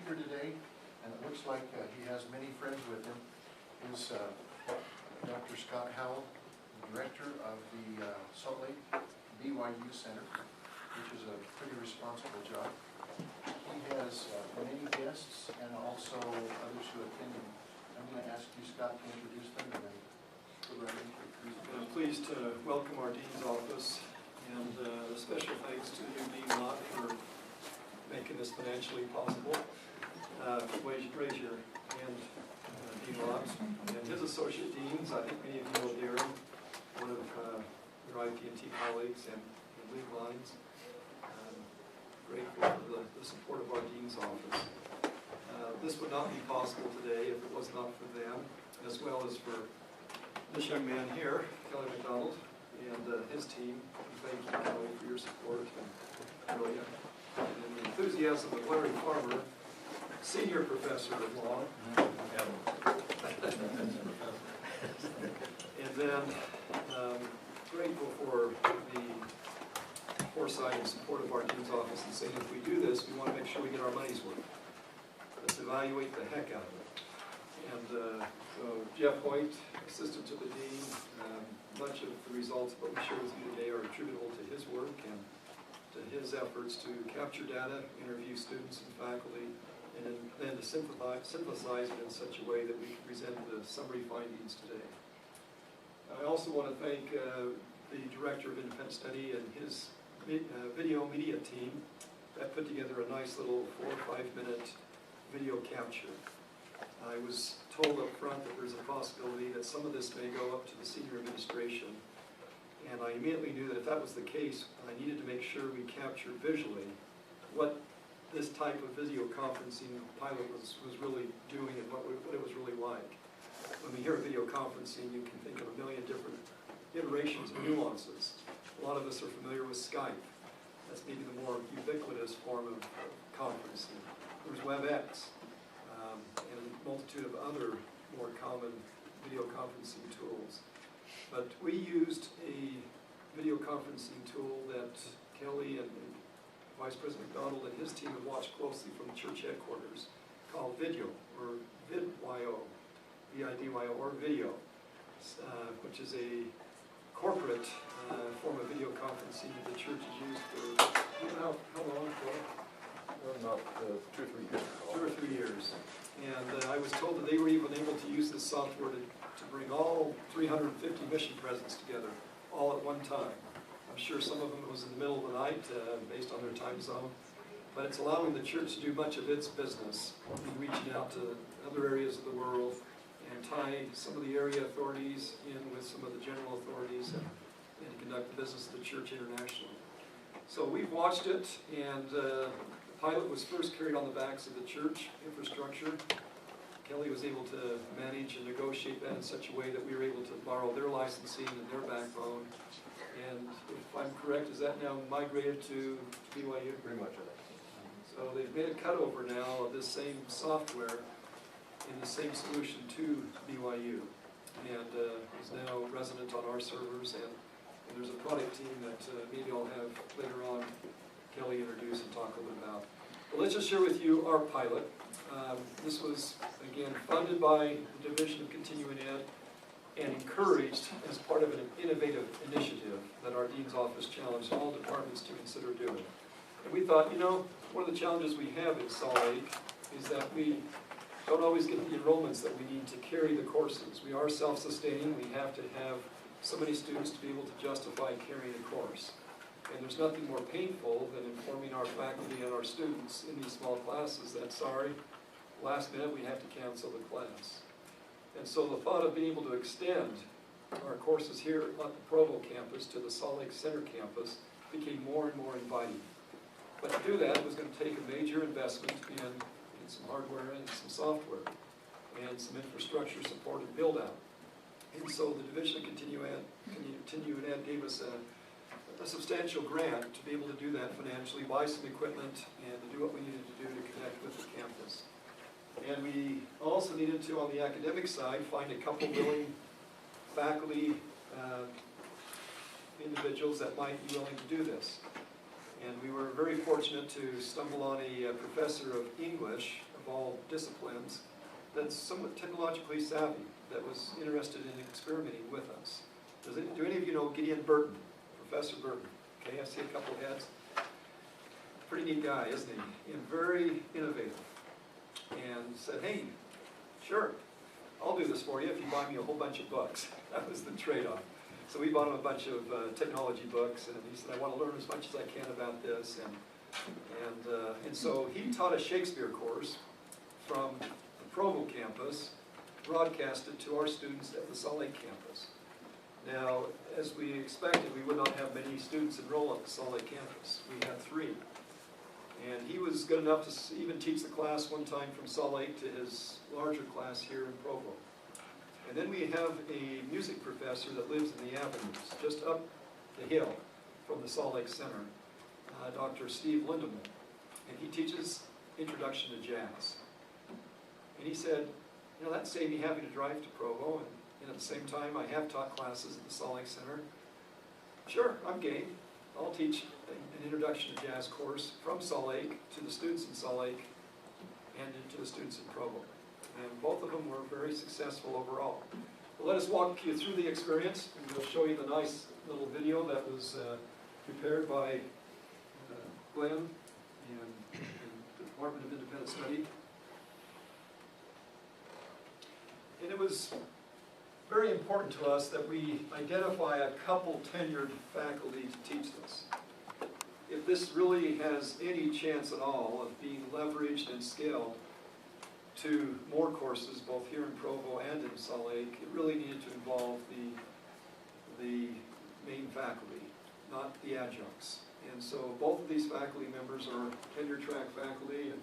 here today, and it looks like he has many friends with him, is Dr. Scott Howell, the director of the Salt Lake BYU Center, which is a pretty responsible job. He has many guests and also others who attend him. I'm going to ask you, Scott, to introduce them and then go right into the presentation. I'm pleased to welcome our Dean's Office, and a special thanks to you, Dean Lott, for making this financially possible. Raise your hand, Dean Lott, and his associate deans. I think many of you know Darren, one of your IP&T colleagues, and lead lines. Grateful for the support of our Dean's Office. This would not be possible today if it was not for them, as well as for this young man here, Kelly McDonald, and his team. Thank you, Kelly, for your support and brilliant. And the enthusiasm of Larry Farmer, senior professor of law. And then grateful for the foresight and support of our Dean's Office and saying if we do this, we want to make sure we get our money's worth. Let's evaluate the heck out of it. And so Jeff Hoyt, assistant to the dean, much of the results of what we share with you today are attributable to his work and to his efforts to capture data, interview students and faculty, and then to synthesize it in such a way that we can present the summary findings today. I also want to thank the Director of Independent Study and his video media team that put together a nice little 4 or 5 minute video capture. I was told up front that there's a possibility that some of this may go up to the senior administration, and I immediately knew that if that was the case, I needed to make sure we captured visually what this type of video conferencing pilot was really doing and what it was really like. When we hear video conferencing, you can think of a million different iterations and nuances. A lot of us are familiar with Skype. That's maybe the more ubiquitous form of conferencing. There's WebEx and a multitude of other more common video conferencing tools. But we used a video conferencing tool that Kelly and Vice President McDonald and his team have watched closely from the church headquarters, called Video, or VidYO, V-I-D-Y-O, or Video, which is a corporate form of video conferencing that the church has used for, how long for? About 2 or 3 years. 2 or 3 years. And I was told that they were even able to use this software to bring all 350 mission presidents together, all at one time. I'm sure some of them it was in the middle of the night, based on their time zone. But it's allowing the church to do much of its business in reaching out to other areas of the world and tie some of the area authorities in with some of the general authorities and to conduct the business of the church internationally. So we've watched it, and the pilot was first carried on the backs of the church infrastructure. Kelly was able to manage and negotiate that in such a way that we were able to borrow their licensing and their backbone. And if I'm correct, is that now migrated to BYU? Pretty much, I think. So they've made a cutover now of this same software in the same solution to BYU, and is now resident on our servers. And there's a product team that maybe I'll have later on Kelly introduce and talk a little bit about. But let's just share with you our pilot. This was, again, funded by the Division of Continuing Ed and encouraged as part of an innovative initiative that our Dean's Office challenged all departments to consider doing. And we thought, you know, one of the challenges we have in Salt Lake is that we don't always get the enrollments that we need to carry the courses. We are self-sustaining. We have to have so many students to be able to justify carrying a course. And there's nothing more painful than informing our faculty and our students in these small classes that, sorry, last minute we have to cancel the class. And so the thought of being able to extend our courses here at the Provo campus to the Salt Lake Center campus became more and more inviting. But to do that was going to take a major investment in some hardware and some software and some infrastructure support and build out. And so the Division of Continuing Ed gave us a substantial grant to be able to do that financially, buy some equipment, and to do what we needed to do to connect with the campus. And we also needed to, on the academic side, find a couple willing faculty individuals that might be willing to do this. And we were very fortunate to stumble on a professor of English, a of all disciplines, that's somewhat technologically savvy, that was interested in experimenting with us. Do any of you know Gideon Burton, Professor Burton? Okay, I see a couple of heads. Pretty neat guy, isn't he? And very innovative. And said, hey, sure, I'll do this for you if you buy me a whole bunch of books. That was the trade-off. So we bought him a bunch of technology books, and he said, I want to learn as much as I can about this. And so he taught a Shakespeare course from the Provo campus, broadcasted to our students at the Salt Lake campus. Now, as we expected, we would not have many students enroll at the Salt Lake campus. We had 3. And he was good enough to even teach the class one time from Salt Lake to his larger class here in Provo. And then we have a music professor that lives in the Avenues, just up the hill from the Salt Lake Center, Dr. Steve Lindemann. And he teaches Introduction to Jazz. And he said, you know, that saved me having to drive to Provo, and at the same time I have taught classes at the Salt Lake Center. Sure, I'm game. I'll teach an Introduction to Jazz course from Salt Lake to the students in Salt Lake and to the students in Provo. And both of them were very successful overall. But let us walk you through the experience, and we'll show you the nice little video that was prepared by Glenn and the Department of Independent Study. And it was very important to us that we identify a couple tenured faculty to teach this. If this really has any chance at all of being leveraged and scaled to more courses, both here in Provo and in Salt Lake, it really needed to involve the main faculty, not the adjuncts. And so both of these faculty members are tenure track faculty, and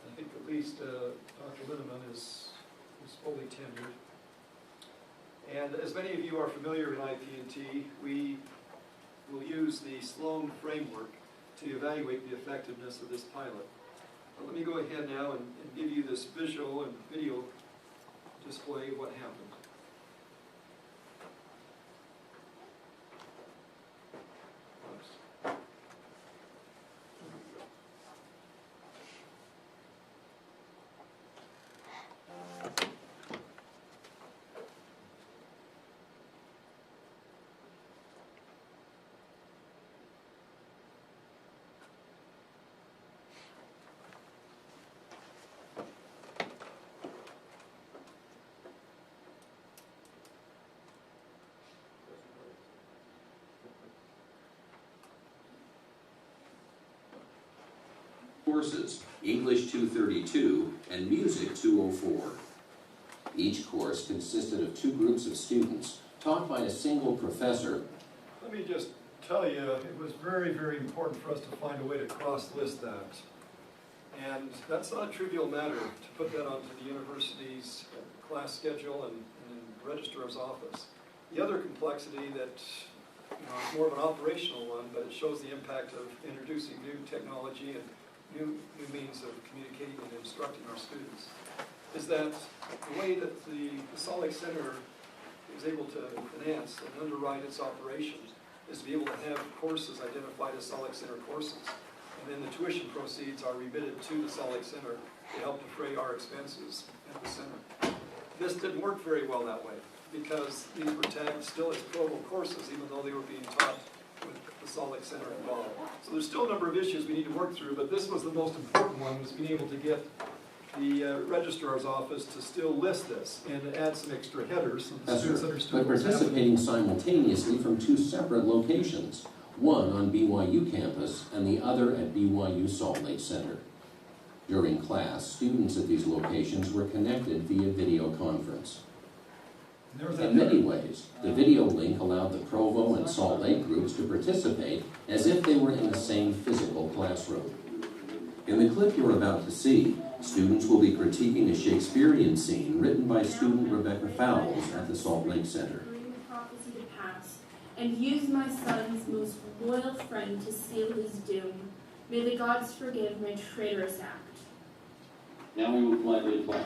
I think at least Dr. Lindemann is fully tenured. And as many of you are familiar in IP&T, we will use the Sloan framework to evaluate the effectiveness of this pilot. Let me go ahead now and give you this visual and video display of what happened. Courses, English 232 and Music 204. Each course consisted of 2 groups of students taught by a single professor. Let me just tell you, it was very, very important for us to find a way to cross-list that. And that's not a trivial matter to put that onto the university's class schedule and registrar's office. The other complexity that is more of an operational one, but it shows the impact of introducing new technology and new means of communicating and instructing our students, is that the way that the Salt Lake Center is able to finance and underwrite its operations is to be able to have courses identified as Salt Lake Center courses. And then the tuition proceeds are remitted to the Salt Lake Center to help defray our expenses at the center. This didn't work very well that way because these were tagged still as Provo courses even though they were being taught with the Salt Lake Center involved. So there's still a number of issues we need to work through, but this was the most important one, was being able to get the registrar's office to still list this and add some extra headers so the students understood But what was happening. participating simultaneously from 2 separate locations, one on BYU campus and the other at BYU Salt Lake Center. During class, students at these locations were connected via video conference. In many ways, the video link allowed the Provo and Salt Lake groups to participate as if they were in the same physical classroom. In the clip you're about to see, students will be critiquing a Shakespearean scene written by student Rebecca Fowles at the Salt Lake Center. Bring the prophecy to pass, and use my son's most loyal friend to seal his doom. May the gods forgive my traitorous act. Now we will politely apply.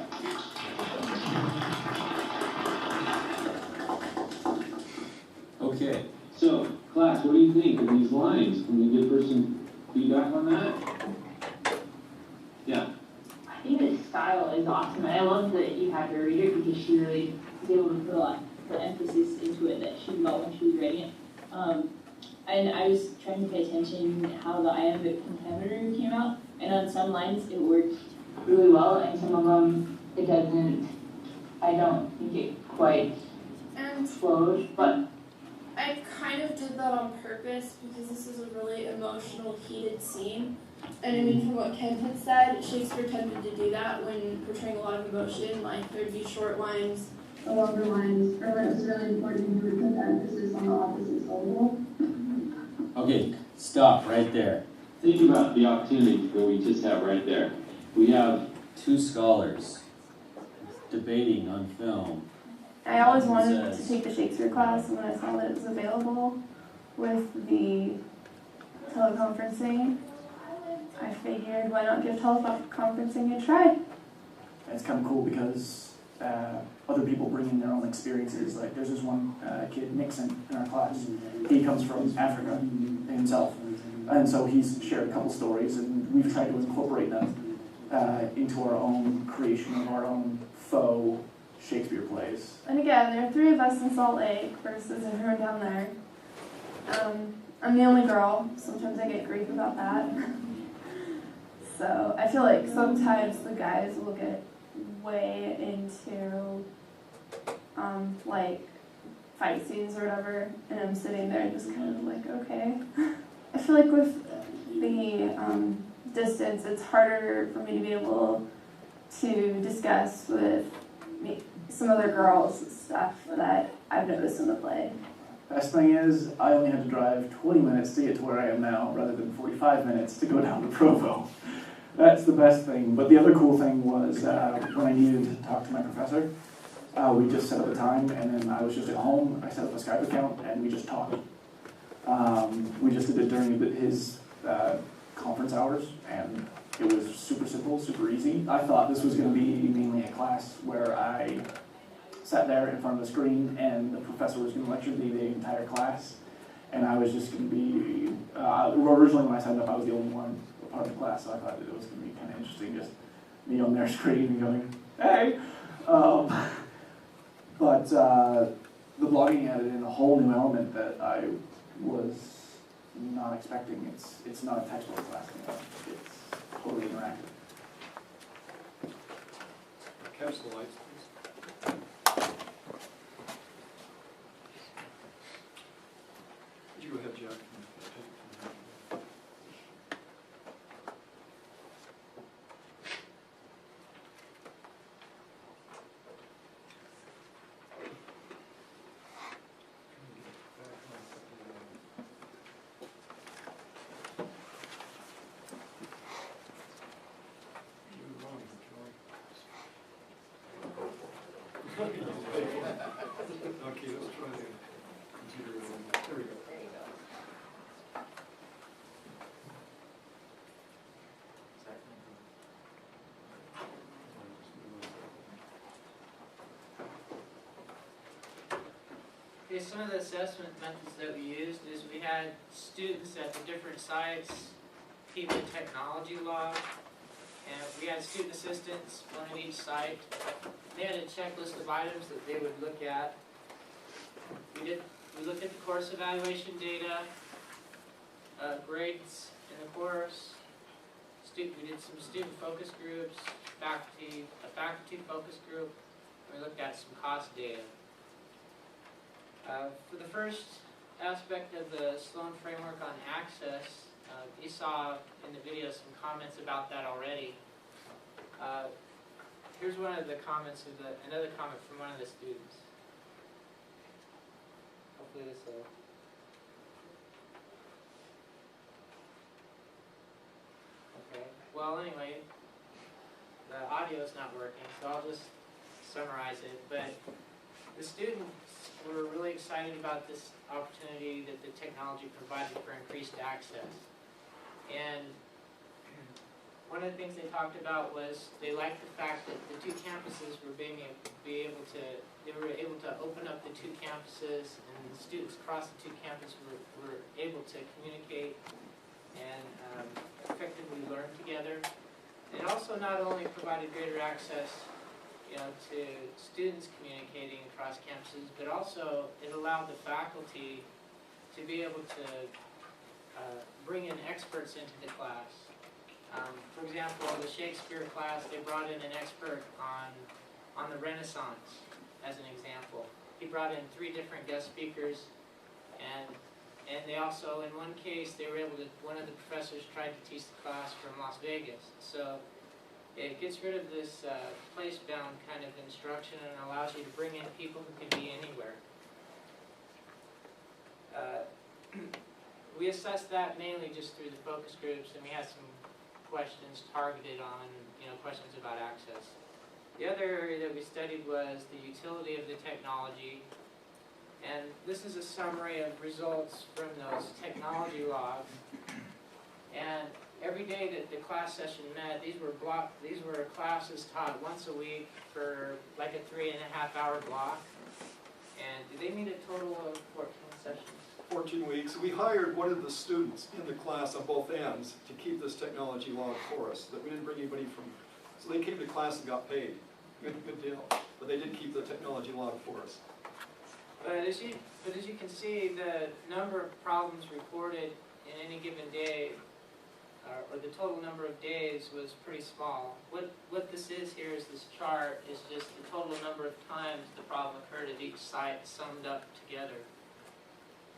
Okay. So, class, what do you think of these lines? Can we give her some feedback on that? Yeah. I think it's style is awesome. And I love that you had her read it because she really was able to put a lot of emphasis into it that she felt when she was writing it. And I was trying to pay attention how the iambic pentameter came out. And on some lines it worked really well, and some of them it doesn't. I don't think it quite flows, but I kind of did that on purpose because this is a really emotional, heated scene. And I mean, from what Ken had said, Shakespeare tended to do that when portraying a lot of emotion. Like, there'd be short lines, the longer lines, or when it was really important, you would put the emphasis on the opposite syllable. Okay, stop right there. Think about the opportunity that we just have right there. We have Two scholars debating on film. I always wanted to take the Shakespeare class, and when I saw that it was available with the teleconferencing, I figured why not give teleconferencing a try. It's kind of cool because other people bring in their own experiences. Like there's this one kid, Nixon, in our class. He comes from Africa himself, and so he's shared a couple stories, and we've tried to incorporate them into our own creation of our own faux Shakespeare plays. And again, there are 3 of us in Salt Lake versus everyone down there. I'm the only girl. Sometimes I get grief about that. So I feel like sometimes the guys will get way into like fight scenes or whatever, and I'm sitting there just kind of like, okay. I feel like with the distance, it's harder for me to be able to discuss with some other girls stuff that I've noticed in the play. Best thing is, I only had to drive 20 minutes to get to where I am now, rather than 45 minutes to go down to Provo. That's the best thing. But the other cool thing was when I needed to talk to my professor, we just set up a time, and then I was just at home. I set up a Skype account, and we just talked. We just did it during his conference hours, and it was super simple, super easy. I thought this was going to be mainly a class where I sat there in front of the screen, and the professor was going to lecture me the entire class, and I was just going to be, originally when I signed up, I was the only one part of the class, so I thought it was going to be kind of interesting, just me on their screen and going, hey! But the blogging added in a whole new element that I was not expecting. It's not a textbook class anymore. It's totally interactive. Catch the lights, please. Would you go ahead, Jack? Okay, let's try the computer. There we go. Okay, some of the assessment methods that we used is we had students at the different sites keep the technology log, and we had student assistants, one at each site. They had a checklist of items that they would look at. We looked at the course evaluation data, grades in the course. We did some student focus groups, a faculty focus group. We looked at some cost data. For the first aspect of the Sloan framework on access, you saw in the video some comments about that already. Here's one of the comments of another comment from one of the students. Hopefully this will. Okay. Well, anyway, the audio is not working, so I'll just summarize it. But the students were really excited about this opportunity that the technology provided for increased access. And one of the things they talked about was they liked the fact that the two campuses were they were able to open up the two campuses, and the students across the two campuses were able to communicate and effectively learn together. It also not only provided greater access, to students communicating across campuses, but also it allowed the faculty to be able to bring in experts into the class. For example, the Shakespeare class, they brought in an expert on the Renaissance, as an example. He brought in 3 different guest speakers, and they also, in one case, they were able to, one of the professors tried to teach the class from Las Vegas. So it gets rid of this place-bound kind of instruction and allows you to bring in people who can be anywhere. We assessed that mainly just through the focus groups, and we had some questions targeted on, questions about access. The other area that we studied was the utility of the technology, and this is a summary of results from those technology logs. And every day that the class session met, these were classes taught once a week for like a 3.5-hour block. And did they meet a total of 14 sessions? 14 weeks. We hired one of the students in the class on both ends to keep this technology log for us, that we didn't bring anybody from, so they came to class and got paid. Good deal. But they did keep the technology log for us. But as you can see, the number of problems reported in any given day, or the total number of days, was pretty small. What this is here is this chart is just the total number of times the problem occurred at each site summed up together.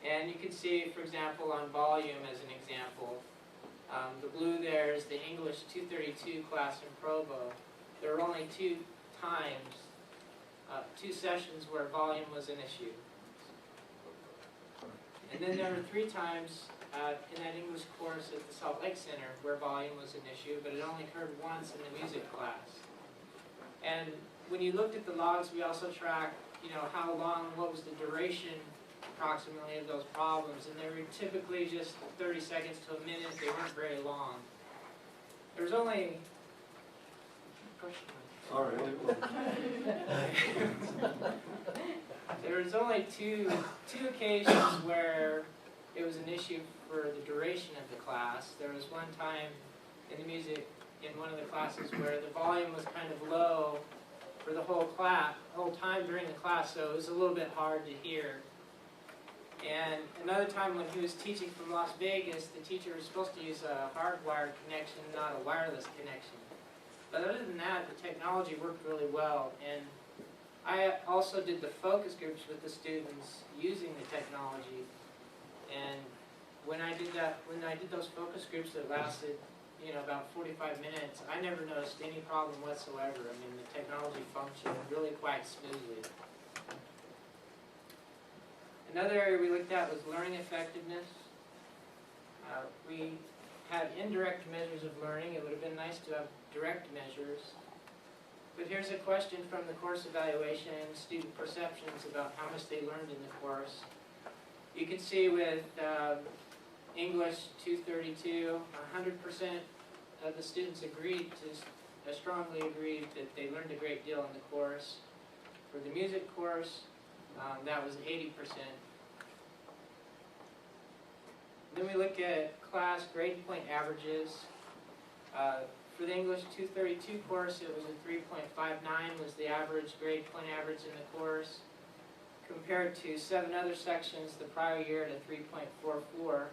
And you can see, for example, on volume as an example, the blue there is the English 232 class in Provo. There were only 2 times, 2 sessions where volume was an issue. And then there were 3 times in that English course at the Salt Lake Center where volume was an issue, but it only occurred once in the music class. And when you looked at the logs, we also tracked, how long, what was the duration approximately of those problems, and they were typically just 30 seconds to a minute. They weren't very long. There was only... All right. There was only two occasions where it was an issue for the duration of the class. There was one time in the music, in one of the classes, where the volume was kind of low for the whole time during the class, so it was a little bit hard to hear. And another time when he was teaching from Las Vegas, the teacher was supposed to use a hardwired connection, not a wireless connection. But other than that, the technology worked really well. And I also did the focus groups with the students using the technology. And when I did those focus groups that lasted, about 45 minutes, I never noticed any problem whatsoever. I mean, the technology functioned really quite smoothly. Another area we looked at was learning effectiveness. We had indirect measures of learning. It would have been nice to have direct measures. But here's a question from the course evaluation and student perceptions about how much they learned in the course. You can see with English 232, 100% of the students strongly agreed that they learned a great deal in the course. For the music course, that was 80%. Then we look at class grade point averages. For the English 232 course, it was a 3.59 was the average grade point average in the course, compared to 7 other sections the prior year at a 3.44.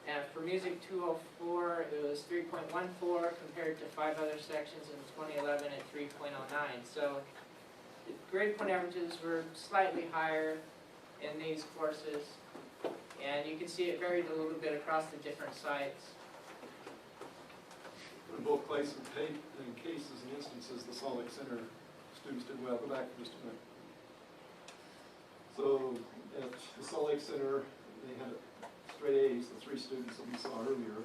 And for music 204, it was 3.14 compared to 5 other sections in 2011 at 3.09. So the grade point averages were slightly higher in these courses, and you can see it varied a little bit across the different sites. In both cases and instances, the Salt Lake Center students did well. Go back for just a minute. So at the Salt Lake Center, they had straight A's, the 3 students that we saw earlier.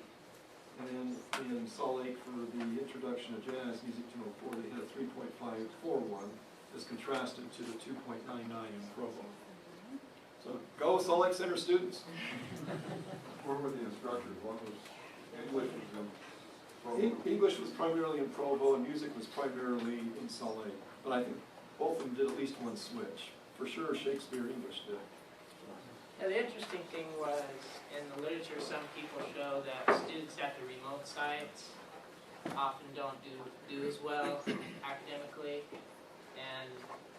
And then in Salt Lake for the introduction of jazz music 204, they had a 3.541 as contrasted to the 2.99 in Provo. So go Salt Lake Center students. Where were the instructors? One was English and Provo. English was primarily in Provo, and music was primarily in Salt Lake. But I think both of them did at least one switch. For sure, Shakespeare English did. Now, the interesting thing was, in the literature, some people show that students at the remote sites often don't do as well academically, and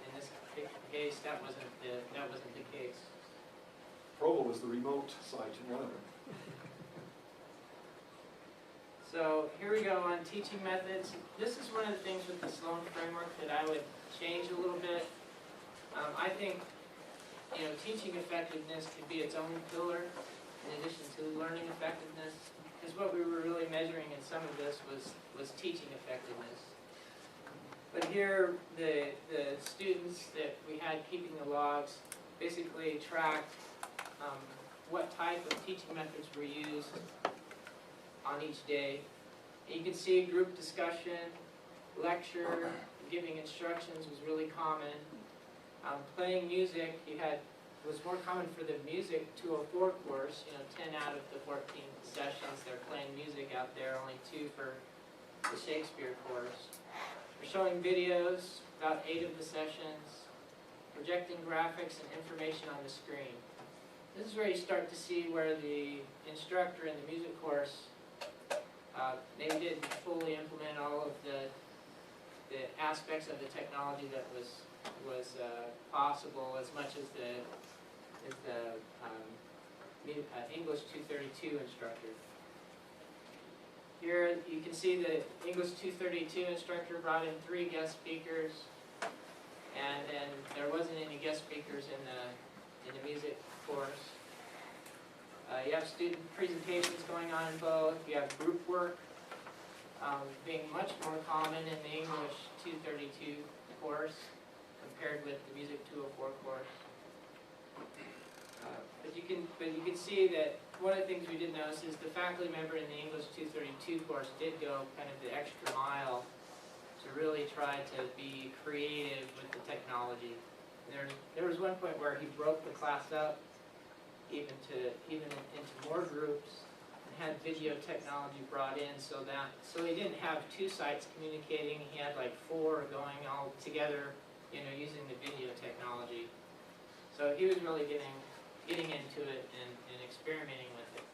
in this particular case, that wasn't the case. Provo was the remote site in one of them. So here we go on teaching methods. This is one of the things with the Sloan framework that I would change a little bit. I think, teaching effectiveness could be its own pillar in addition to learning effectiveness, because what we were really measuring in some of this was teaching effectiveness. But here, the students that we had keeping the logs basically tracked what type of teaching methods were used on each day. You can see group discussion, lecture, giving instructions was really common. Playing music, was more common for the music 204 course. 10 out of the 14 sessions they're playing music out there, only 2 for the Shakespeare course. We're showing videos, about 8 of the sessions, projecting graphics and information on the screen. This is where you start to see where the instructor in the music course maybe didn't fully implement all of the aspects of the technology that was possible as much as the English 232 instructor. Here you can see the English 232 instructor brought in 3 guest speakers, and then there wasn't any guest speakers in the music course. You have student presentations going on in both. You have group work being much more common in the English 232 course compared with the Music 204 course. But you can see that one of the things we did notice is the faculty member in the English 232 course did go kind of the extra mile to really try to be creative with the technology. There was one point where he broke the class up even into more groups and had video technology brought in so he didn't have 2 sites communicating. He had like 4 going all together, using the video technology. So he was really getting into it and experimenting with it.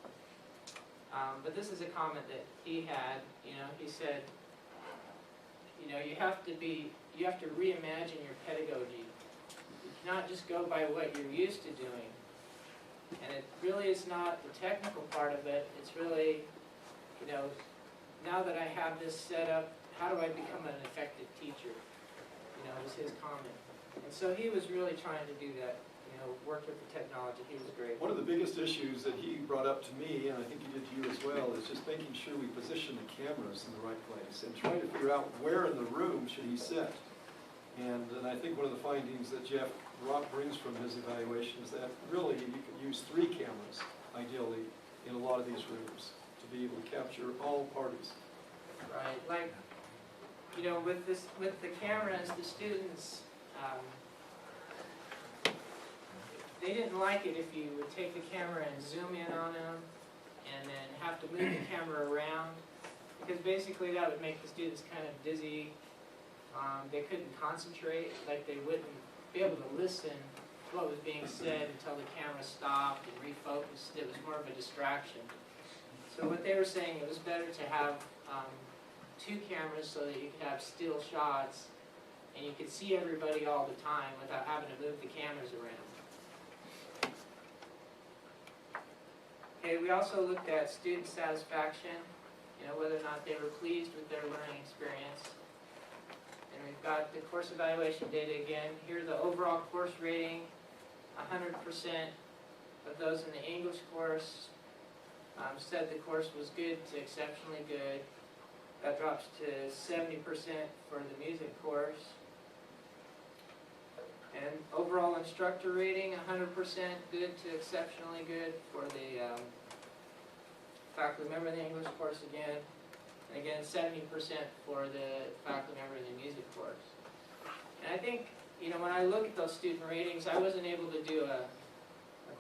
But this is a comment that he had. He said, you have to reimagine your pedagogy. You cannot just go by what you're used to doing. And it really is not the technical part of it. It's really, now that I have this set up, how do I become an effective teacher? Was his comment. And so he was really trying to do that, work with the technology. He was great. One of the biggest issues that he brought up to me, and I think he did to you as well, is just making sure we position the cameras in the right place and trying to figure out where in the room should he sit. And I think one of the findings that Jeff Rock brings from his evaluation is that really you can use 3 cameras, ideally, in a lot of these rooms to be able to capture all parties. Right, like, with the cameras, the students, they didn't like it if you would take the camera and zoom in on them and then have to move the camera around, because basically that would make the students kind of dizzy. They couldn't concentrate, like they wouldn't be able to listen to what was being said until the camera stopped and refocused. It was more of a distraction. So what they were saying, it was better to have 2 cameras so that you could have still shots and you could see everybody all the time without having to move the cameras around. Okay, we also looked at student satisfaction, whether or not they were pleased with their learning experience. And we've got the course evaluation data again. Here the overall course rating, 100% of those in the English course said the course was good to exceptionally good. That drops to 70% for the music course. And overall instructor rating, 100% good to exceptionally good for the faculty member in the English course again. And again, 70% for the faculty member in the music course. And I think, when I look at those student ratings, I wasn't able to do a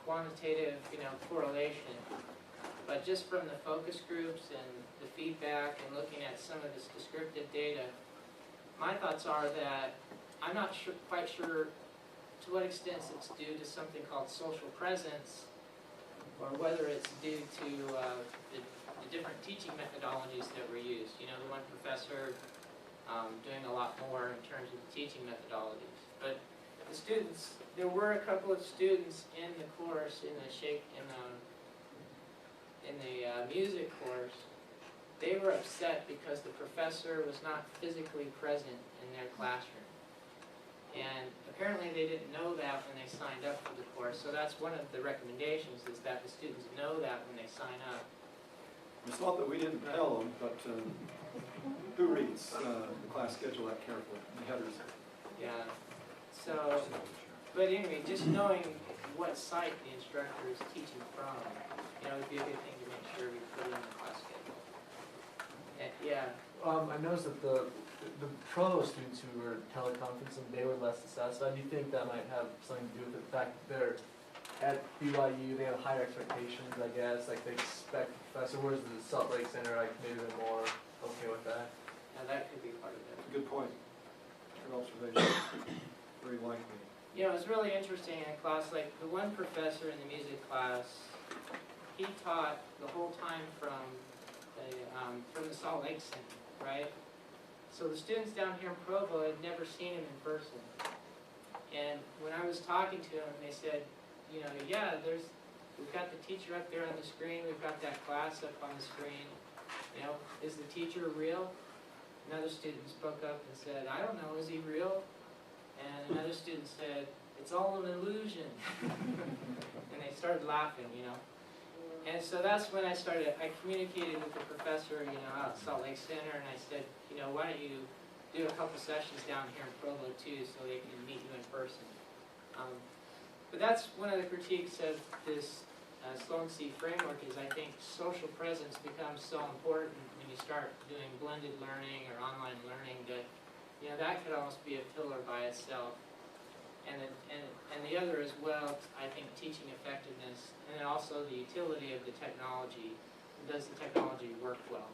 quantitative, correlation. But just from the focus groups and the feedback and looking at some of this descriptive data, my thoughts are that I'm not quite sure to what extent it's due to something called social presence, or whether it's due to the different teaching methodologies that were used. You know, the one professor doing a lot more in terms of the teaching methodologies. But the students, there were a couple of students in the course, in the music course. They were upset because the professor was not physically present in their classroom. And apparently they didn't know that when they signed up for the course. So that's one of the recommendations, is that the students know that when they sign up. It's not that we didn't tell them, but who reads the class schedule that carefully, the headers? Yeah. So, but anyway, just knowing what site the instructor is teaching from, you know, would be a good thing to make sure we put in the class schedule. And, yeah. I noticed that the provo students who were teleconferencing, they were less satisfied. Do you think that might have something to do with the fact that they're at BYU, they have higher expectations, I guess, like they expect the professor, whereas the Salt Lake Center, like maybe they're more okay with that? Now that could be part of it. Good point. Good observation. Very likely. You know, it's really interesting in a class, like the one professor in the music class, he taught the whole time from the Salt Lake Center, right? So the students down here in Provo had never seen him in person. And when I was talking to them, they said, you know, yeah, we've got the teacher up there on the screen, we've got that class up on the screen. You know, is the teacher real? Another student spoke up and said, I don't know, is he real? And another student said, it's all an illusion. And they started laughing, you know. And so that's when I communicated with the professor, you know, out at Salt Lake Center, and I said, you know, why don't you do a couple sessions down here in Provo too, so they can meet you in person. But that's one of the critiques of this Sloan C framework, is I think social presence becomes so important when you start doing blended learning or online learning that, you know, that could almost be a pillar by itself. And the other as well, I think teaching effectiveness, and then also the utility of the technology. Does the technology work well?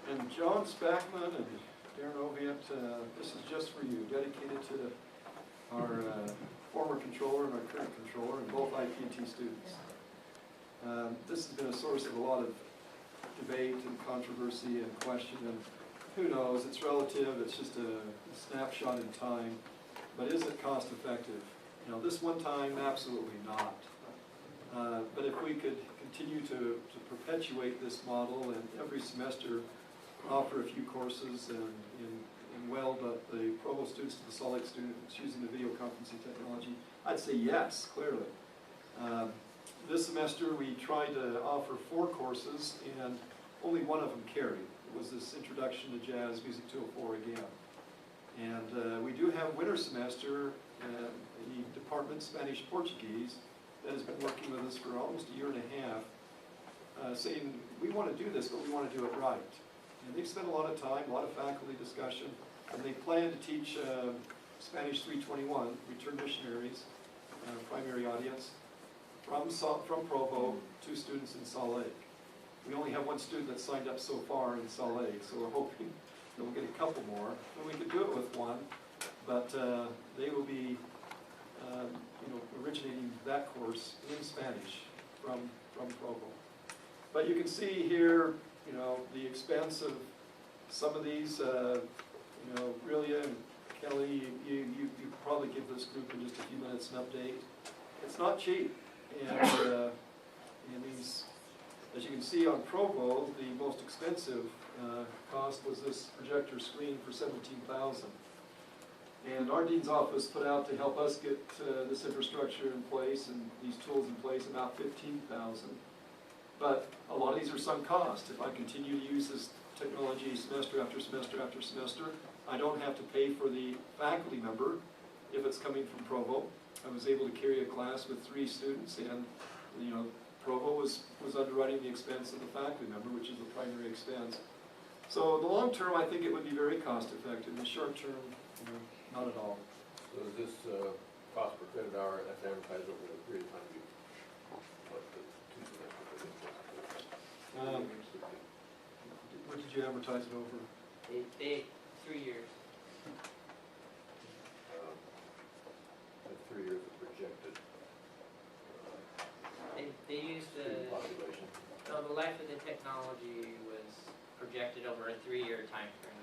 And John Spackman and Darren Oviant, this is just for you, dedicated to our former controller and our current controller, and both IP&T students. This has been a source of a lot of debate and controversy and question, and who knows, it's relative, it's just a snapshot in time, but is it cost effective? You know, this one time, absolutely not. But if we could continue to perpetuate this model and every semester offer a few courses and weld up the Provo students to the Salt Lake students using the video conferencing technology, I'd say yes, clearly. This semester we tried to offer 4 courses and only one of them carried. It was this Introduction to Jazz Music 204 again. And we do have winter semester, the Department Spanish-Portuguese, that has been working with us for almost a year and a half, saying we want to do this, but we want to do it right. And they've spent a lot of time, a lot of faculty discussion, and they plan to teach Spanish 321, return missionaries, primary audience, from Provo, 2 students in Salt Lake. We only have 1 student that's signed up so far in Salt Lake, so we're hoping that we'll get a couple more. And we could do it with 1, but they will be you know, originating that course in Spanish from Provo. But you can see here, you know, the expense of some of these, you know, Rilia and Kelly, you could probably give this group in just a few minutes an update. It's not cheap, and these, as you can see on Provo, the most expensive cost was this projector screen for $17,000. And our dean's office put out to help us get this infrastructure in place and these tools in place about $15,000. But a lot of these are sunk cost. If I continue to use this technology semester after semester after semester, I don't have to pay for the faculty member if it's coming from Provo. I was able to carry a class with 3 students, and you know, Provo was underwriting the expense of the faculty member, which is the primary expense. So in the long term, I think it would be very cost effective. In the short term, you know, not at all. So is this cost per credit hour that's advertised over a period of time? What the 2 semesters? What did you advertise it over? 3 years. The 3 years of projected life of the technology was projected over a 3-year time frame.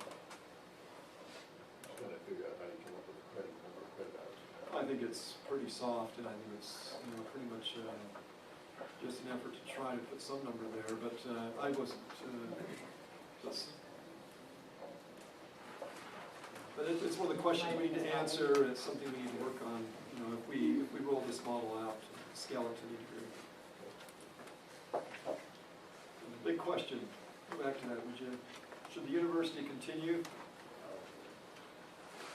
Just trying to figure out how you come up with a credit number, credit hours. I think it's pretty soft, and I think it's, pretty much just an effort to try to put some number there, but I wasn't, but it's one of the questions we need to answer, it's something we need to work on, if we roll this model out, scale it to the degree. Big question, go back to that, would you? Should the university continue?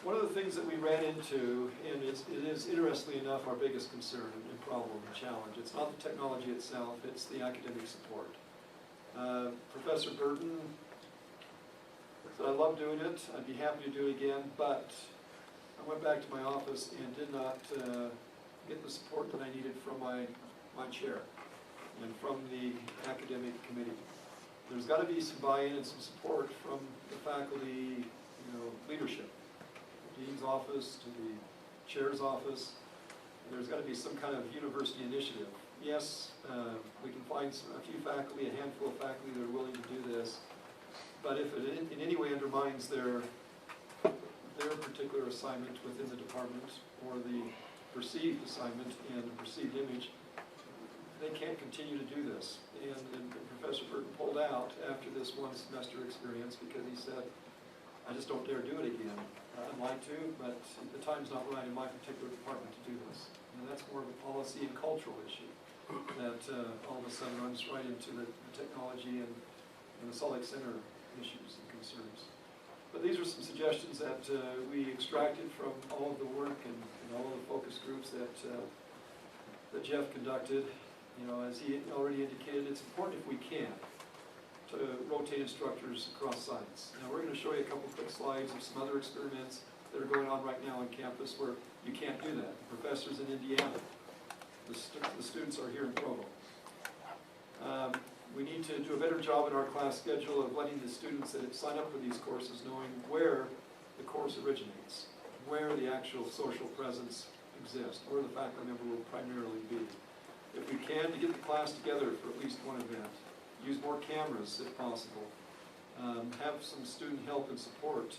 One of the things that we ran into, and it is interestingly enough our biggest concern and problem and challenge, it's not the technology itself, it's the academic support. Professor Burton said, I love doing it, I'd be happy to do it again, but I went back to my office and did not get the support that I needed from my chair and from the academic committee. There's got to be some buy-in and some support from the faculty, leadership. Dean's office to the chair's office. There's got to be some kind of university initiative. Yes, we can find a few faculty, a handful of faculty that are willing to do this, but if it in any way undermines their particular assignment within the department or the perceived assignment and the perceived image, they can't continue to do this. And Professor Burton pulled out after this one semester experience because he said, I just don't dare do it again. I'd like to, but the time's not right in my particular department to do this. And that's more of a policy and cultural issue that all of a sudden runs right into the technology and the Salt Lake Center issues and concerns. But these are some suggestions that we extracted from all of the work and all of the focus groups that Jeff conducted. As he already indicated, it's important if we can to rotate instructors across sites. Now we're going to show you a couple quick slides of some other experiments that are going on right now on campus where you can't do that. The professors in Indiana, the students are here in Provo. We need to do a better job in our class schedule of letting the students that sign up for these courses knowing where the course originates, where the actual social presence exists, where the faculty member will primarily be. If we can, to get the class together for at least one event. Use more cameras if possible. Have some student help and support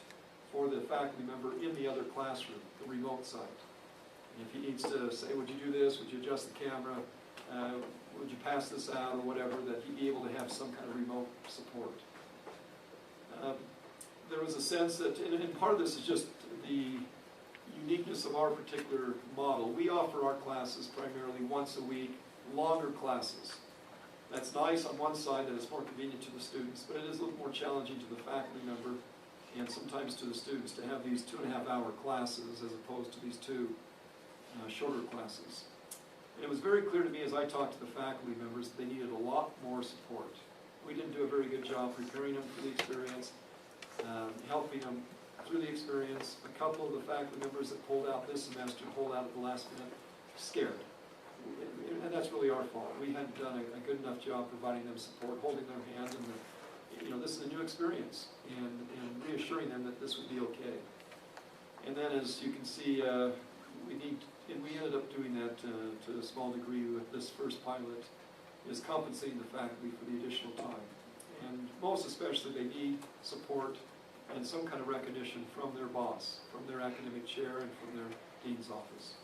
for the faculty member in the other classroom, the remote site. And if he needs to say, would you do this, would you adjust the camera, would you pass this out or whatever, that he be able to have some kind of remote support. There was a sense that, and part of this is just the uniqueness of our particular model. We offer our classes primarily once a week, longer classes. That's nice on one side that it's more convenient to the students, but it is a little more challenging to the faculty member and sometimes to the students to have these 2.5-hour classes as opposed to these 2 shorter classes. And it was very clear to me as I talked to the faculty members that they needed a lot more support. We didn't do a very good job preparing them for the experience, helping them through the experience. A couple of the faculty members that pulled out this semester pulled out at the last minute, scared. And that's really our fault. We hadn't done a good enough job providing them support, holding their hand, and this is a new experience, and reassuring them that this would be okay. And then, as you can see, we ended up doing that to a small degree with this first pilot, is compensating the faculty for the additional time. And most especially, they need support and some kind of recognition from their boss, from their academic chair, and from their dean's office.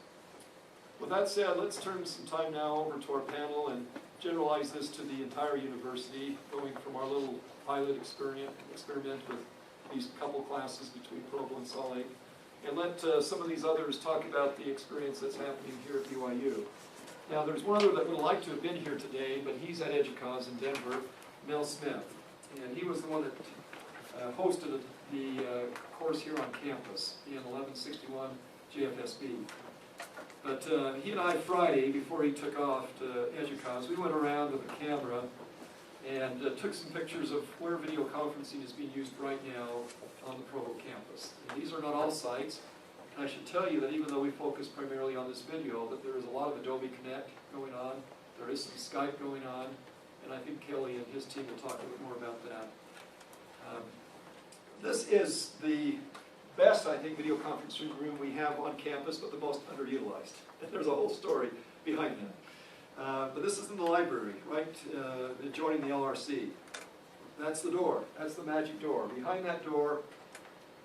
With that said, let's turn some time now over to our panel and generalize this to the entire university, going from our little pilot experiment with these couple classes between Provo and Salt Lake, and let some of these others talk about the experience that's happening here at BYU. Now, there's one other that would like to have been here today, but he's at EDUCAUSE in Denver, Mel Smith, and he was the one that hosted the course here on campus in 1161 JFSB. But he and I, Friday, before he took off to EDUCAUSE, we went around with a camera and took some pictures of where video conferencing is being used right now on the Provo campus. And these are not all sites. And I should tell you that even though we focus primarily on this video, that there is a lot of Adobe Connect going on. There is some Skype going on. And I think Kelly and his team will talk a bit more about that. This is the best, I think, video conferencing room we have on campus, but the most underutilized. And there's a whole story behind that. But this is in the library, right adjoining the LRC. That's the door. That's the magic door. Behind that door,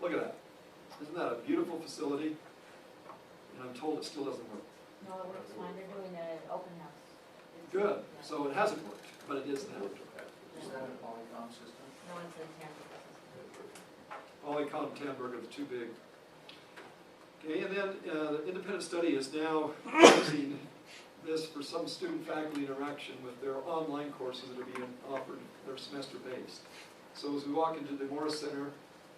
look at that. Isn't that a beautiful facility? And I'm told it still doesn't work. No, it works fine. They're doing an open house. Good. So it hasn't worked, but it is now. Is that a Polycom system? No, it's a Tampa system. Polycom and Tamberg are the two big. Okay, and then the independent study is now using this for some student-faculty interaction with their online courses that are being offered. They're semester-based. So as we walk into the Morris Center,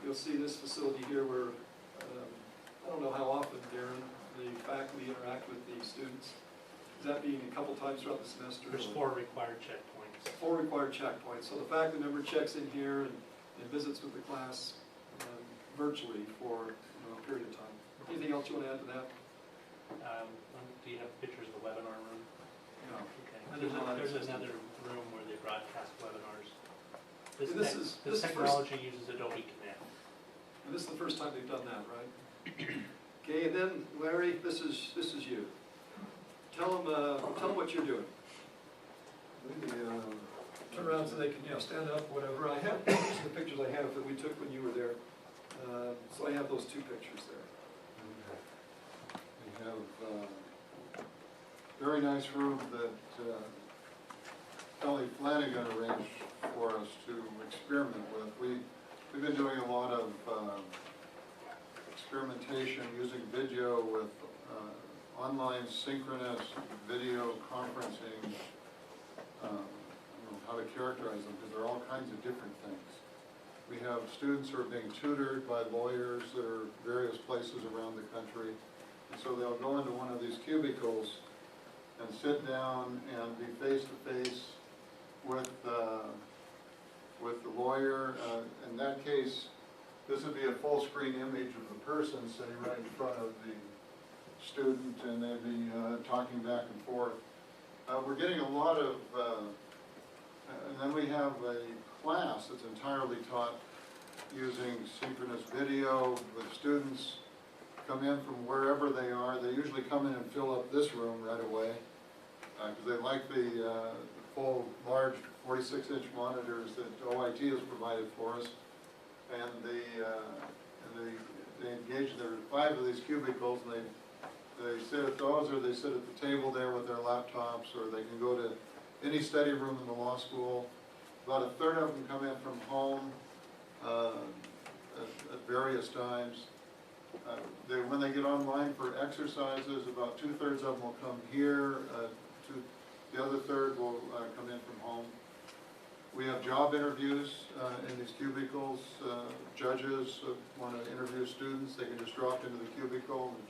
you'll see this facility here where, I don't know how often, Darren, the faculty interact with the students. Is that being a couple times throughout the semester? There's 4 required checkpoints. 4 required checkpoints. So the faculty member checks in here and visits with the class virtually for a period of time. Anything else you want to add to that? Do you have pictures of the webinar room? No. Okay. There's another room where they broadcast webinars. This technology uses Adobe Connect. And this is the first time they've done that, right? Okay, and then Larry, this is you. Tell them what you're doing. Turn around so they can stand up, whatever. I have these are the pictures I have that we took when you were there. So I have those 2 pictures there. We have a very nice room that Ellie Flanagan arranged for us to experiment with. We've been doing a lot of experimentation using video with online synchronous video conferencing. I don't know how to characterize them because there are all kinds of different things. We have students who are being tutored by lawyers that are various places around the country. And so they'll go into one of these cubicles and sit down and be face-to-face with the lawyer. In that case, this would be a full-screen image of the person sitting right in front of the student, and they'd be talking back and forth. We're getting a lot of, and then we have a class that's entirely taught using synchronous video with students come in from wherever they are. They usually come in and fill up this room right away because they like the full, large 46-inch monitors that OIT has provided for us. And they engage. There are 5 of these cubicles, and they sit at those, or they sit at the table there with their laptops, or they can go to any study room in the law school. About a third of them come in from home at various times. When they get online for exercises, about 2/3 of them will come here. The other third will come in from home. We have job interviews in these cubicles. Judges want to interview students. They can just drop into the cubicle and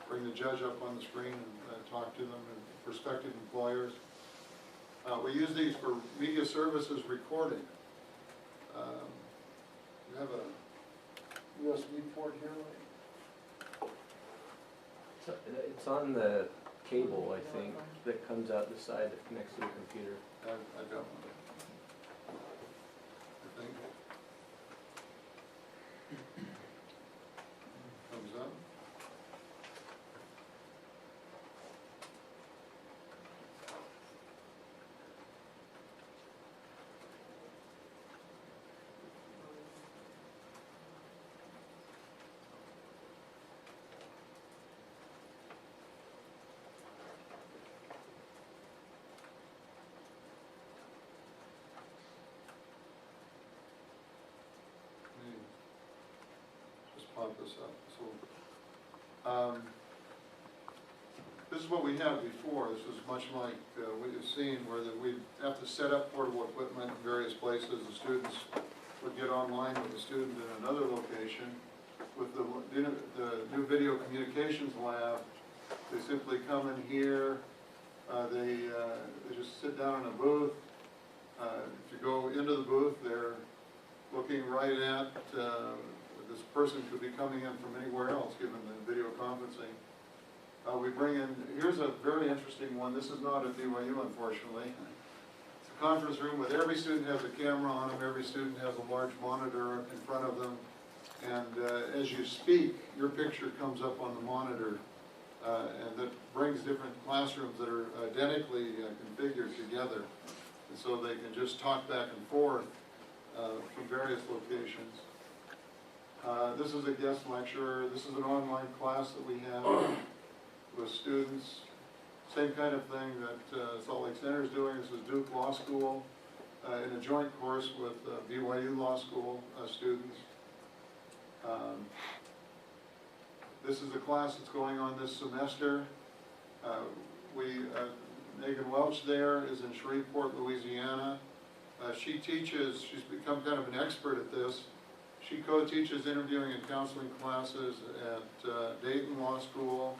bring the judge up on the screen and talk to them and prospective employers. We use these for media services recording. We have a USB port here. It's on the cable, I think, that comes out the side that connects to the computer. I got one. I think. Comes up. Pop this up. So, this is what we had before. This is much like what you've seen, where we have to set up portable equipment in various places. The students would get online with the student in another location. With the new video communications lab, they simply come in here. They just sit down in a booth. If you go into the booth, they're looking right at this person could be coming in from anywhere else, given the video conferencing. We bring in, here's a very interesting one. This is not at BYU, unfortunately. It's a conference room with every student has a camera on them, every student has a large monitor in front of them, and as you speak, your picture comes up on the monitor and that brings different classrooms that are identically configured together, and so they can just talk back and forth from various locations. This is a guest lecturer. This is an online class that we have with students. Same kind of thing that Salt Lake Center is doing. This is Duke Law School in a joint course with BYU Law School students. This is a class that's going on this semester. Megan Welch there is in Shreveport, Louisiana. She teaches, she's become kind of an expert at this. She co-teaches interviewing and counseling classes at Dayton Law School,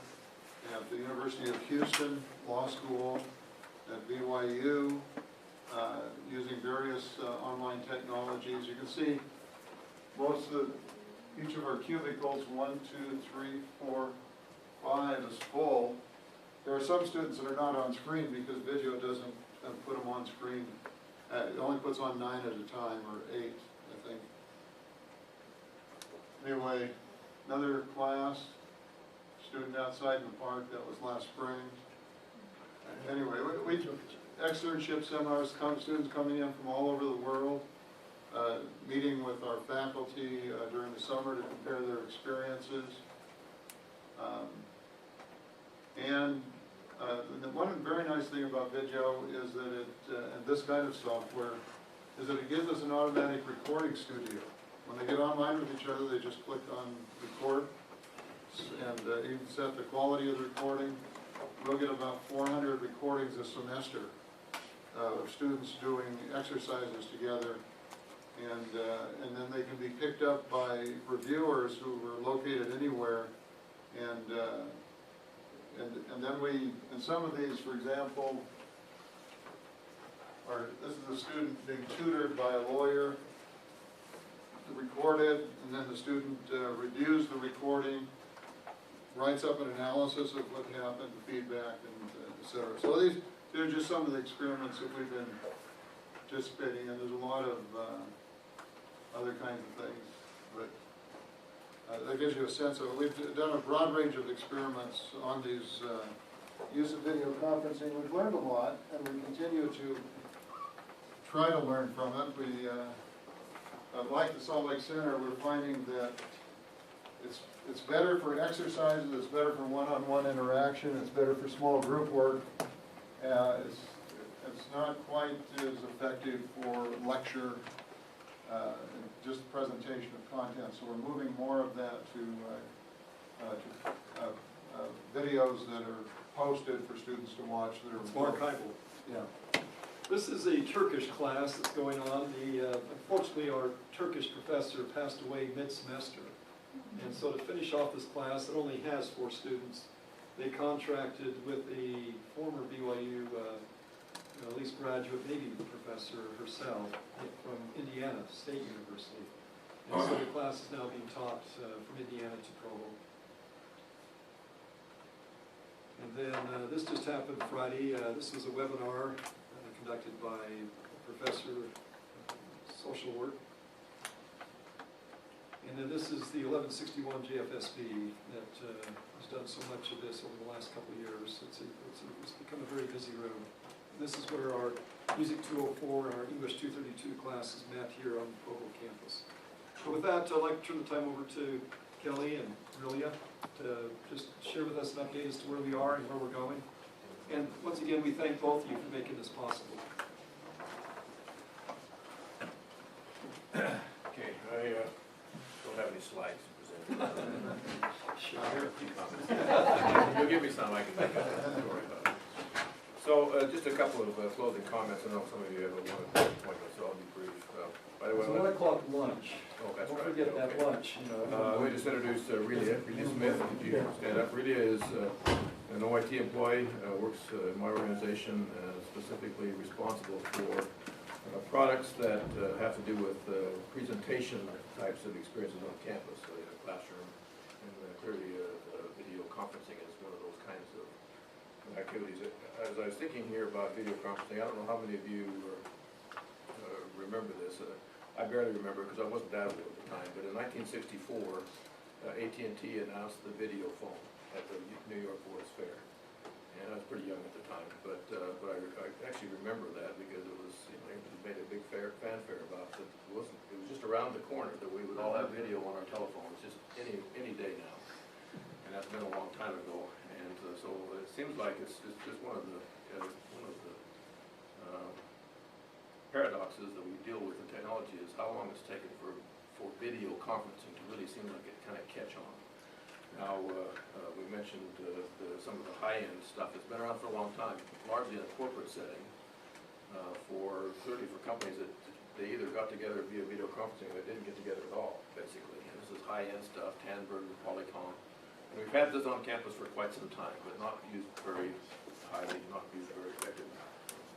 at the University of Houston Law School, at BYU, using various online technologies. You can see each of our cubicles, 1, 2, 3, 4, 5 is full. There are some students that are not on screen because video doesn't put them on screen. It only puts on 9 at a time, or 8, I think. Anyway, another class, student outside in the park, that was last spring. Anyway, we externship seminars, students coming in from all over the world, meeting with our faculty during the summer to compare their experiences. The one very nice thing about video is that it, and this kind of software, is that it gives us an automatic recording studio. When they get online with each other, they just click on record, and you can set the quality of the recording. We'll get about 400 recordings a semester of students doing exercises together, and then they can be picked up by reviewers who are located anywhere, and then we, in some of these, for example, this is a student being tutored by a lawyer, recorded, and then the student reviews the recording, writes up an analysis of what happened, the feedback, and et cetera. So these are just some of the experiments that we've been participating in. There's a lot of other kinds of things, but that gives you a sense of it. We've done a broad range of experiments on these use of video conferencing. We've learned a lot, and we continue to try to learn from it. We, like the Salt Lake Center, we're finding that it's better for exercises, it's better for one-on-one interaction, it's better for small group work. It's not quite as effective for lecture, just presentation of content. So we're moving more of that to videos that are posted for students to watch. That are it's archival. Yeah. This is a Turkish class that's going on. Unfortunately, our Turkish professor passed away mid-semester. And so to finish off this class, it only has 4 students. They contracted with a former BYU, at least graduate, maybe professor herself, from Indiana State University. And so the class is now being taught from Indiana to Provo. And then this just happened Friday. This was a webinar conducted by a professor of social work. And then this is the 1161 JFSB that has done so much of this over the last couple of years. It's become a very busy room. And this is where our Music 204 and our English 232 classes met here on the Provo campus. So with that, I'd like to turn the time over to Kelly and Aurelia to just share with us an update as to where we are and where we're going. And once again, we thank both of you for making this possible. Okay, I don't have any slides to present. Sure. Here are a few comments. You'll give me some, I can make up a story about it. So, just a couple of closing comments. I know some of you have a one-appointment, so I'll be brief. By the way, it's 1 o'clock lunch. Oh, that's Don't right. forget that Okay. lunch. You know. Let me just introduce Relia Smith. Could you stand up? Relia is an OIT employee, works in my organization, specifically responsible for products that have to do with presentation types of experiences on campus, so in a classroom. And clearly video conferencing is one of those kinds of activities. As I was thinking here about video conferencing, I don't know how many of you remember this. I barely remember because I wasn't that old at the time, but in 1964, AT&T announced the video phone. at the New York World's Fair. And I was pretty young at the time, but I actually remember that because it was, you know, it made a big fanfare about it. It was just around the corner that we would all have video on our telephones, just any day now. And that's been a long time ago. And so it seems like it's just one of the paradoxes that we deal with in technology is how long it's taken for video conferencing to really seem like it kind of catch on. Now, we mentioned some of the high-end stuff. It's been around for a long time, largely in a corporate setting, for companies that they either got together via video conferencing or they didn't get together at all, basically. And this is high-end stuff, Tandberg, Polycom. And we've had this on campus for quite some time, but not used very highly, not used very effectively.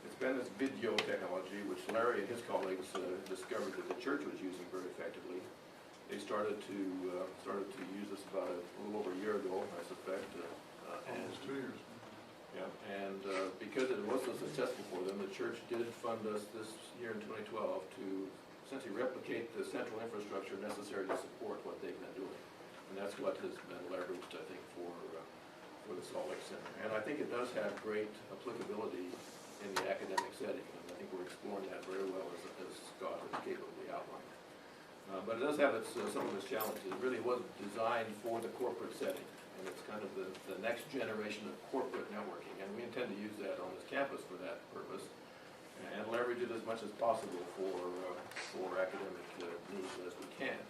It's been this video technology, which Larry and his colleagues discovered that the church was using very effectively. They started to use this about a little over a year ago, I suspect. Almost 2 years. Yeah, and because it was so successful for them, the church did fund us this year in 2012 to essentially replicate the central infrastructure necessary to support what they've been doing. And that's what has been leveraged, I think, for the Salt Lake Center. And I think it does have great applicability in the academic setting, and I think we're exploring that very well, as Scott has capably outlined. But it does have some of its challenges. It really was designed for the corporate setting, and it's kind of the next generation of corporate networking, and we intend to use that on this campus for that purpose, and leverage it as much as possible for academic needs as we can.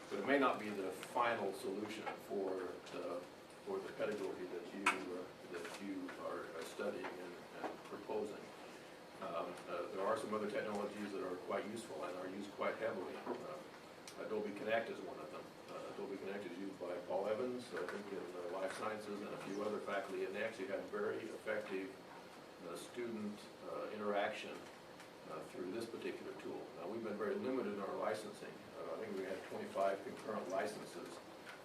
But it may not be the final solution for the pedagogy that you are studying and proposing. There are some other technologies that are quite useful and are used quite heavily. Adobe Connect is one of them. Adobe Connect is used by Paul Evans, I think, in life sciences and a few other faculty, and they actually have very effective student interaction through this particular tool. Now, we've been very limited in our licensing. I think we had 25 concurrent licenses,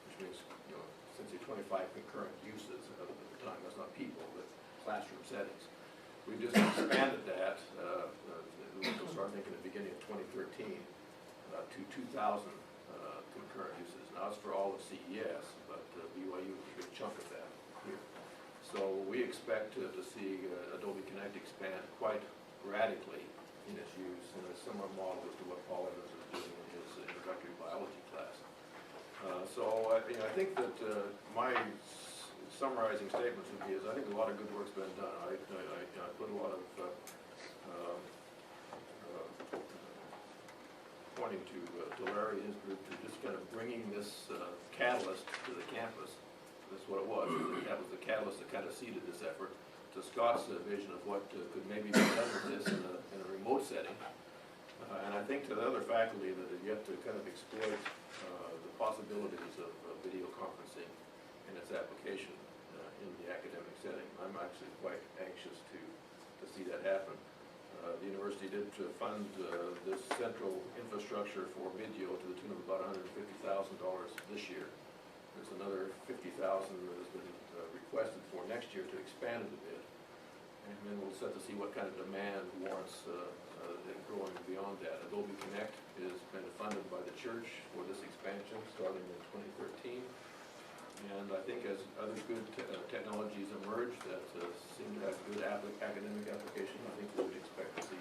which means, you know, essentially 25 concurrent uses at the time. That's not people, but classroom settings. We just expanded that, we'll start thinking at the beginning of 2013, to 2,000 concurrent uses. Now it's for all of CES, but BYU is a big chunk of that here. So we expect to see Adobe Connect expand quite radically in its use in a similar model as to what Paul Evans is doing in his introductory biology class. So I think that my summarizing statements would be I think a lot of good work's been done. I put a lot of pointing to Larry and his group to just kind of bringing this catalyst to the campus. That's what it was. That was the catalyst that kind of seeded this effort. To Scott's vision of what could maybe be done with this in a remote setting. And I think to the other faculty that have yet to kind of exploit the possibilities of video conferencing and its application in the academic setting. I'm actually quite anxious to see that happen. The university did fund this central infrastructure for video to the tune of about $150,000 this year. There's another $50,000 that has been requested for next year to expand it a bit. And then we'll set to see what kind of demand warrants it growing beyond that. Adobe Connect has been funded by the church for this expansion starting in 2013. And I think as other good technologies emerge that seem to have good academic application, I think we would expect to see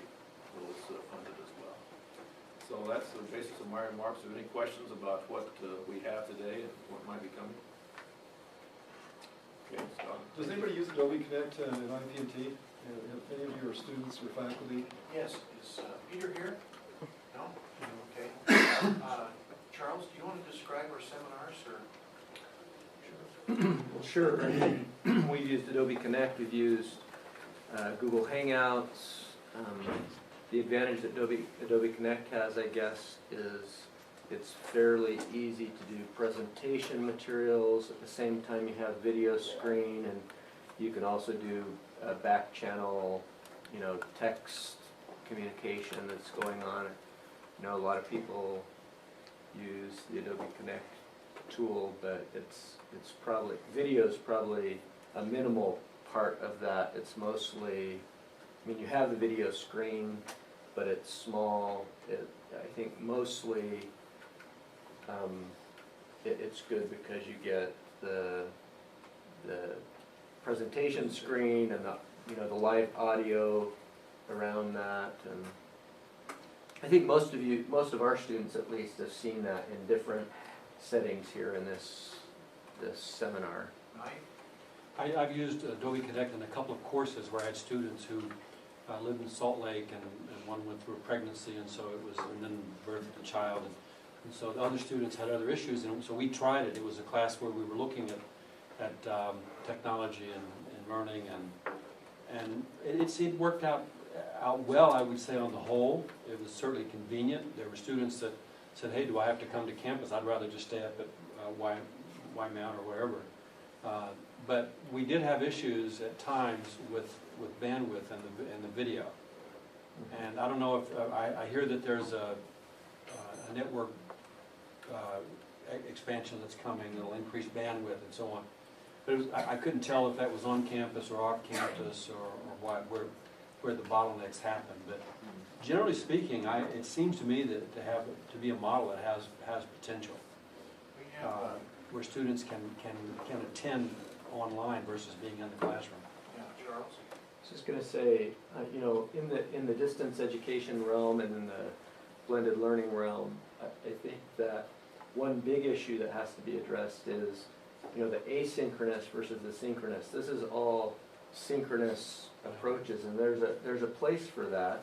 those funded as well. So that's the basis of my remarks. Are there any questions about what we have today and what might be coming? Okay, Scott. Does anybody use Adobe Connect in IP&T? Have any of your students or faculty? Yes, is Peter here? No? Okay. Charles, do you want to describe our seminars or? Well, sure. We've used Adobe Connect. We've used Google Hangouts. The advantage that Adobe Connect has, I guess, is it's fairly easy to do presentation materials. At the same time, you have video screen, and you can also do back channel, text communication that's going on. A lot of people use the Adobe Connect tool, but it's probably, video is probably a minimal part of that. It's mostly, you have the video screen, but it's small. I think mostly it's good because you get the the presentation screen and the, you know, the live audio around that. And I think most of our students at least have seen that in different settings here in this seminar. I've used Adobe Connect in a couple of courses where I had students who lived in Salt Lake, and one went through a pregnancy, and so it was, and then birthed a child, and so the other students had other issues, and so we tried it. It was a class where we were looking at technology and learning, and it worked out well, I would say, on the whole. It was certainly convenient. There were students that said, hey, do I have to come to campus? I'd rather just stay up at Mount or wherever. But we did have issues at times with bandwidth and the video. And I don't know if, I hear that there's a network expansion that's coming that'll increase bandwidth and so on. But it was, I couldn't tell if that was on campus or off campus or where the bottlenecks happen. But generally speaking, it seems to me that to be a model that has potential, where students can attend online versus being in the classroom. Yeah, Charles? I was just going to say, you know, in the distance education realm and in the blended learning realm, I think that one big issue that has to be addressed is, you know, the asynchronous versus the synchronous. This is all synchronous approaches, and there's a place for that,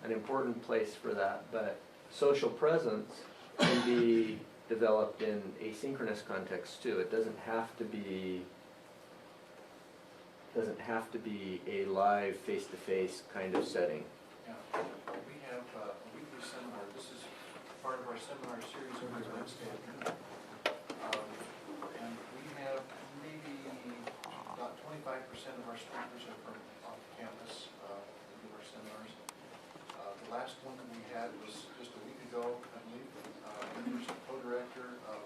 an important place for that. But social presence can be developed in asynchronous contexts too. It doesn't have to be a live face-to-face kind of setting. Yeah, we have a weekly seminar. This is part of our seminar series every Wednesday. And we have maybe about 25% of our speakers are from off campus who do our seminars. The last one that we had was just a week ago, I believe. He's the co-director of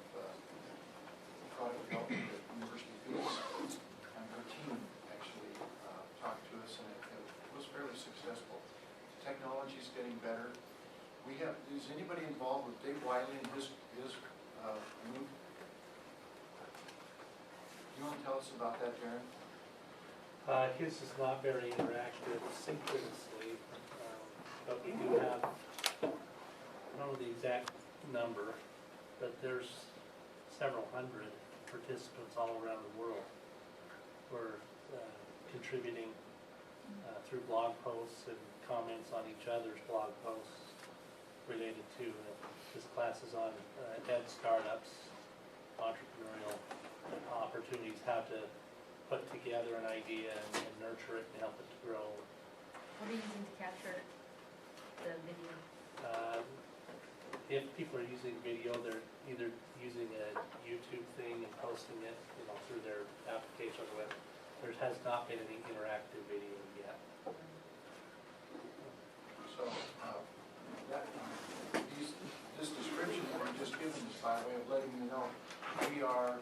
product development at University of Phoenix, and her team actually talked to us, and it was fairly successful. Technology is getting better. Is anybody involved with Dave Wiley and his move? You want to tell us about that, Darren? His is not very interactive synchronously, but we do have, I don't know the exact number, but there's several hundred participants all around the world who are contributing through blog posts and comments on each other's blog posts related to this class is on ed startups, entrepreneurial opportunities, how to put together an idea and nurture it and help it to grow. What are you using to capture the video? If people are using video, they're either using a YouTube thing and posting it, you know, through their application on the web. There has not been any interactive video yet. So this description that we just given is by way of letting you know we are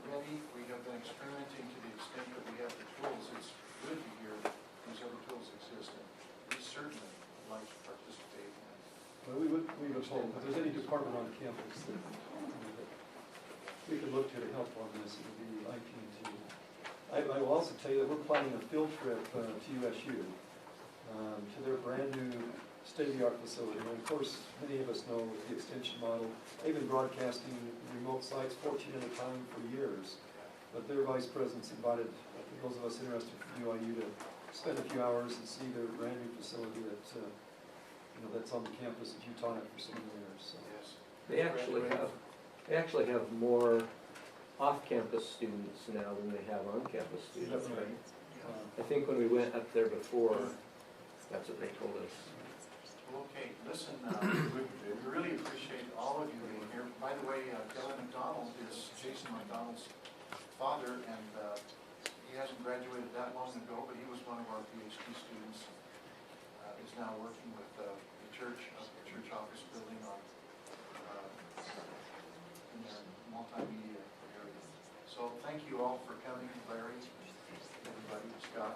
ready. We have been experimenting to the extent that we have the tools. It's good to hear that these other tools exist, and we certainly would like to participate in it. Well, we would hope, if there's any department on campus that we could look to help on this, it would be IP&T. I will also tell you that we're planning a field trip to USU, to their brand new state-of-the-art facility. And of course, many of us know with the extension model, they've been broadcasting remote sites 14 at a time for years. But their vice president's invited those of us interested from BYU to spend a few hours and see their brand new facility that that's on the campus of Utah for so many years. So. Yes. They actually have more off-campus students now than they have on-campus students. Right. I think when we went up there before, that's what they told us. Okay, listen, we really appreciate all of you being here. By the way, Dylan McDonald is Jason McDonald's father, and he hasn't graduated that long ago, but he was one of our PhD students. Is now working with the church office building on in their multimedia area. So thank you all for coming, Larry, everybody, Scott.